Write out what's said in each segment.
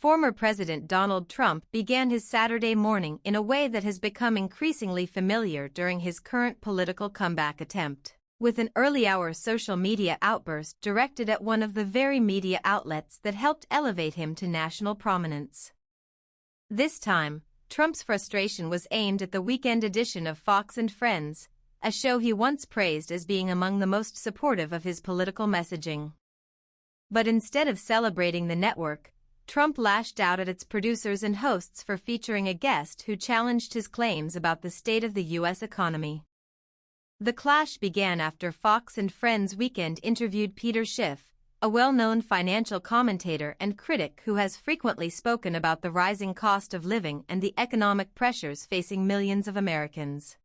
former President Donald Trump began his Saturday morning in a way that has become increasingly familiar during his current political comeback attempt, with an early-hour social media outburst directed at one of the very media outlets that helped elevate him to national prominence. This time, Trump's frustration was aimed at the weekend edition of Fox and Friends, a show he once praised as being among the most supportive of his political messaging. But instead of celebrating the network, Trump lashed out at its producers and hosts for featuring a guest who challenged his claims about the state of the U.S. economy. The clash began after Fox and Friends Weekend interviewed Peter Schiff, a well-known financial commentator and critic who has frequently spoken about the rising cost of living and the economic pressures facing millions of Americans.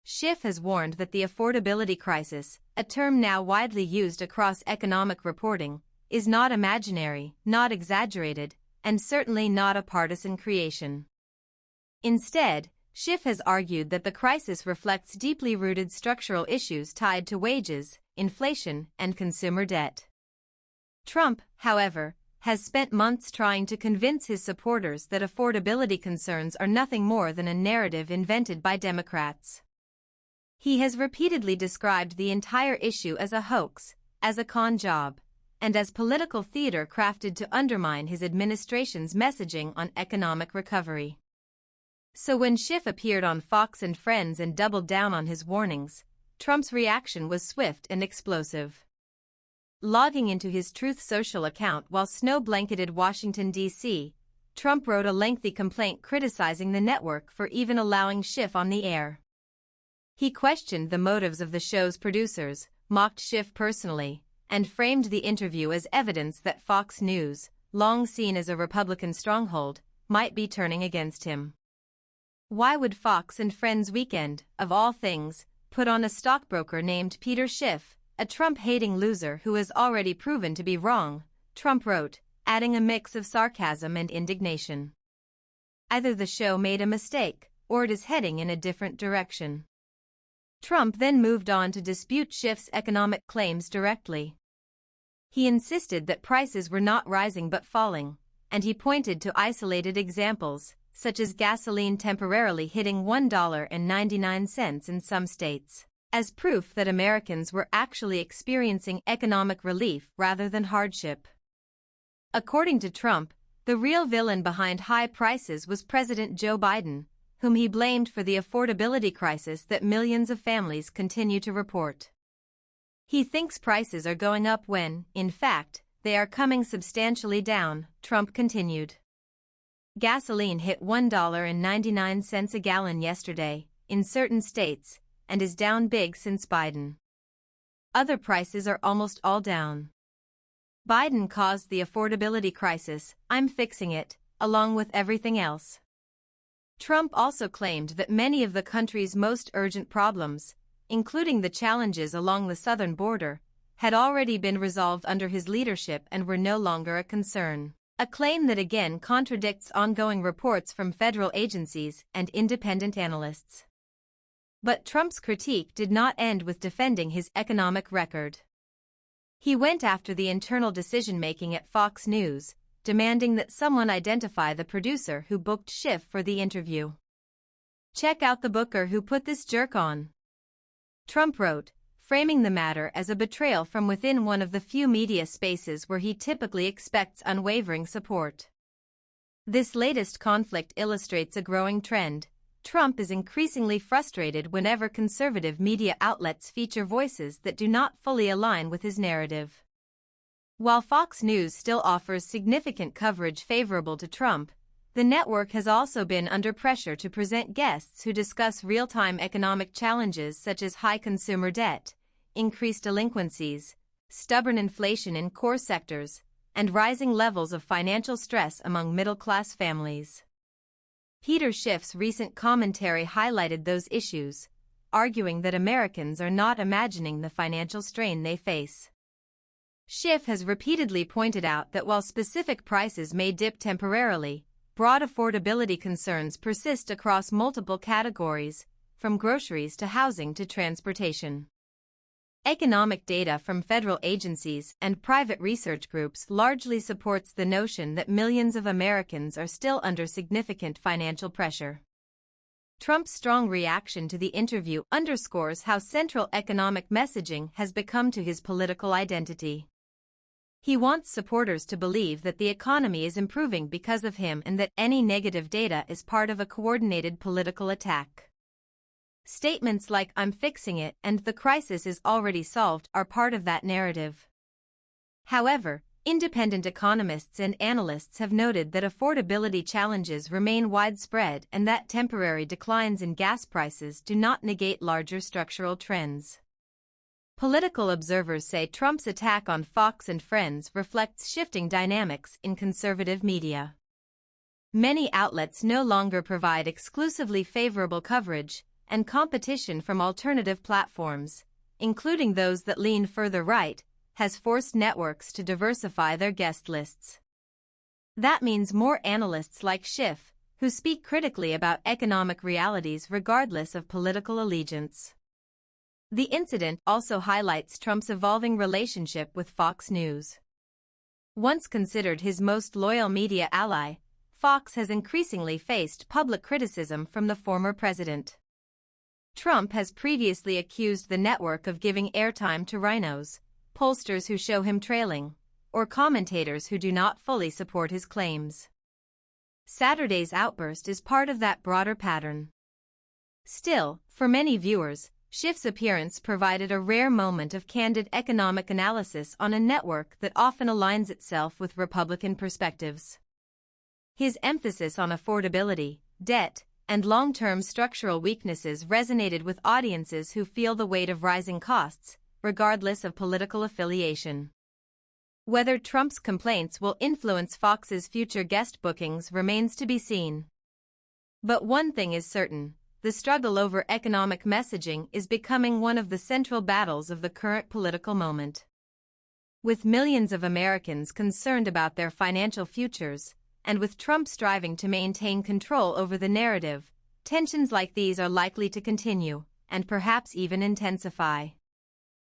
Schiff has warned that the affordability crisis, a term now widely used across economic reporting, is not imaginary, not exaggerated, and certainly not a partisan creation. Instead, Schiff has argued that the crisis reflects deeply rooted structural issues tied to wages, inflation, and consumer debt. Trump, however, has spent months trying to convince his supporters that affordability concerns are nothing more than a narrative invented by Democrats. He has repeatedly described the entire issue as a hoax, as a con job, and as political theater crafted to undermine his administration's messaging on economic recovery. So when Schiff appeared on Fox and Friends and doubled down on his warnings, Trump's reaction was swift and explosive. Logging into his Truth Social account while snow-blanketed Washington, D.C., Trump wrote a lengthy complaint criticizing the network for even allowing Schiff on the air. He questioned the motives of the show's producers, mocked Schiff personally, and framed the interview as evidence that Fox News, long seen as a Republican stronghold, might be turning against him. Why would Fox and Friends Weekend, of all things, put on a stockbroker named Peter Schiff, a Trump-hating loser who has already proven to be wrong? Trump wrote, adding a mix of sarcasm and indignation. Either the show made a mistake, or it is heading in a different direction. Trump then moved on to dispute Schiff's economic claims directly. He insisted that prices were not rising but falling, and he pointed to isolated examples, such as gasoline temporarily hitting $1.99 in some states, as proof that Americans were actually experiencing economic relief rather than hardship. According to Trump, the real villain behind high prices was President Joe Biden, whom he blamed for the affordability crisis that millions of families continue to report. He thinks prices are going up when, in fact, they are coming substantially down, Trump continued. Gasoline hit $1.99 a gallon yesterday, in certain states, and is down big since Biden. Other prices are almost all down. Biden caused the affordability crisis, I'm fixing it, along with everything else. Trump also claimed that many of the country's most urgent problems, including the challenges along the southern border, had already been resolved under his leadership and were no longer a concern, a claim that again contradicts ongoing reports from federal agencies and independent analysts. But Trump's critique did not end with defending his economic record. He went after the internal decision-making at Fox News, demanding that someone identify the producer who booked Schiff for the interview. Check out the booker who put this jerk on, Trump wrote, framing the matter as a betrayal from within one of the few media spaces where he typically expects unwavering support. This latest conflict illustrates a growing trend. Trump is increasingly frustrated whenever conservative media outlets feature voices that do not fully align with his narrative. While Fox News still offers significant coverage favorable to Trump, the network has also been under pressure to present guests who discuss real-time economic challenges such as high consumer debt, increased delinquencies, stubborn inflation in core sectors, and rising levels of financial stress among middle-class families. Peter Schiff's recent commentary highlighted those issues, arguing that Americans are not imagining the financial strain they face. Schiff has repeatedly pointed out that while specific prices may dip temporarily, broad affordability concerns persist across multiple categories, from groceries to housing to transportation. Economic data from federal agencies and private research groups largely supports the notion that millions of Americans are still under significant financial pressure. Trump's strong reaction to the interview underscores how central economic messaging has become to his political identity. He wants supporters to believe that the economy is improving because of him and that any negative data is part of a coordinated political attack. Statements like "I'm fixing it" and "the crisis is already solved" are part of that narrative. However, independent economists and analysts have noted that affordability challenges remain widespread and that temporary declines in gas prices do not negate larger structural trends. Political observers say Trump's attack on Fox and Friends reflects shifting dynamics in conservative media. Many outlets no longer provide exclusively favorable coverage, and competition from alternative platforms, including those that lean further right, has forced networks to diversify their guest lists. That means more analysts like Schiff, who speak critically about economic realities regardless of political allegiance. The incident also highlights Trump's evolving relationship with Fox News. Once considered his most loyal media ally, Fox has increasingly faced public criticism from the former president. Trump has previously accused the network of giving airtime to rhinos, pollsters who show him trailing, or commentators who do not fully support his claims. Saturday's outburst is part of that broader pattern. Still, for many viewers, Schiff's appearance provided a rare moment of candid economic analysis on a network that often aligns itself with Republican perspectives. His emphasis on affordability, debt, and long-term structural weaknesses resonated with audiences who feel the weight of rising costs, regardless of political affiliation. Whether Trump's complaints will influence Fox's future guest bookings remains to be seen. But one thing is certain: the struggle over economic messaging is becoming one of the central battles of the current political moment. With millions of Americans concerned about their financial futures, and with Trump striving to maintain control over the narrative, tensions like these are likely to continue, and perhaps even intensify.